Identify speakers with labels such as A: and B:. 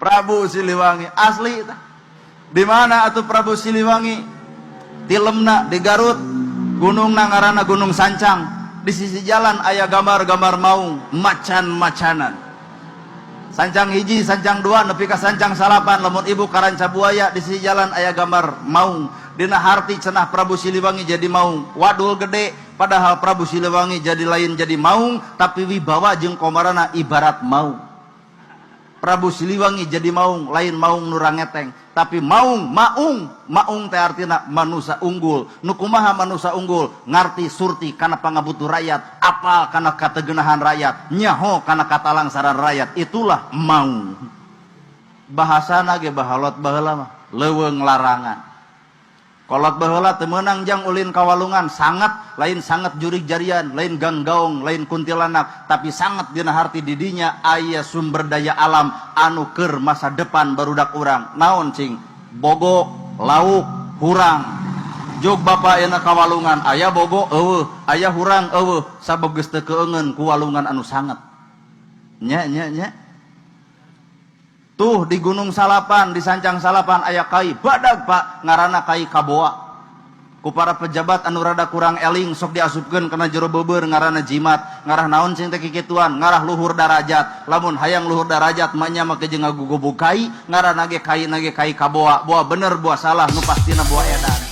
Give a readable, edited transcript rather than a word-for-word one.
A: Prabu Siliwangi asli. Di mana atuh Prabu Siliwangi? Di Lemna, di Garut. Gunung nangarana Gunung Sancang. Di sisi jalan aya gambar-gambar maung, macan-macanan. Sancang hiji, sancang dua, nepi ka sancang salapan, lamun ibu karanca buaya, di sisi jalan aya gambar maung. Dina harti cenah Prabu Siliwangi jadi maung. Wadul gede, padahal Prabu Siliwangi jadi lain jadi maung, tapi wibawa jeung komarana ibarat maung. Prabu Siliwangi jadi maung, lain maung nurangeteng, tapi maung teh artina manusia unggul. Nu kumaha manusia unggul? Ngarti surti kana pangabutuh rakyat, apal kana kategenahan rakyat, nyaho kana katalangsaran rakyat. Itulah maung. Bahasana ge bahalot baheula mah leuweung larangan. Kolot baheula teu meunang jang ulin kawalungan, sangat lain sangat jurig jarian, lain ganggaung, lain kuntilanak, tapi sangat dina harti didinya aya sumber daya alam anu keur masa depan barudak urang. Naon cing? Bogo, lauk, hurang. Jog bapa euna kawalungan, aya bogo eueuh, aya hurang eueuh, sabogeus teu keungeun ku walungan anu sanget. Nya. Tuh di Gunung Salapan, di Sancang Salapan aya kai badag Pak, ngaranna kai Kaboa. Ku para pejabat anu rada kurang eling sok diasupkeun kana jero beubeur ngaranna jimat. Ngarah naon cing teh kikituan? Ngarah luhur darajat. Lamun hayang luhur darajat mah nya make jeung ngagugubug kai, ngaranna ge kai Kaboa. Boa bener boa salah nu pastina boa edan.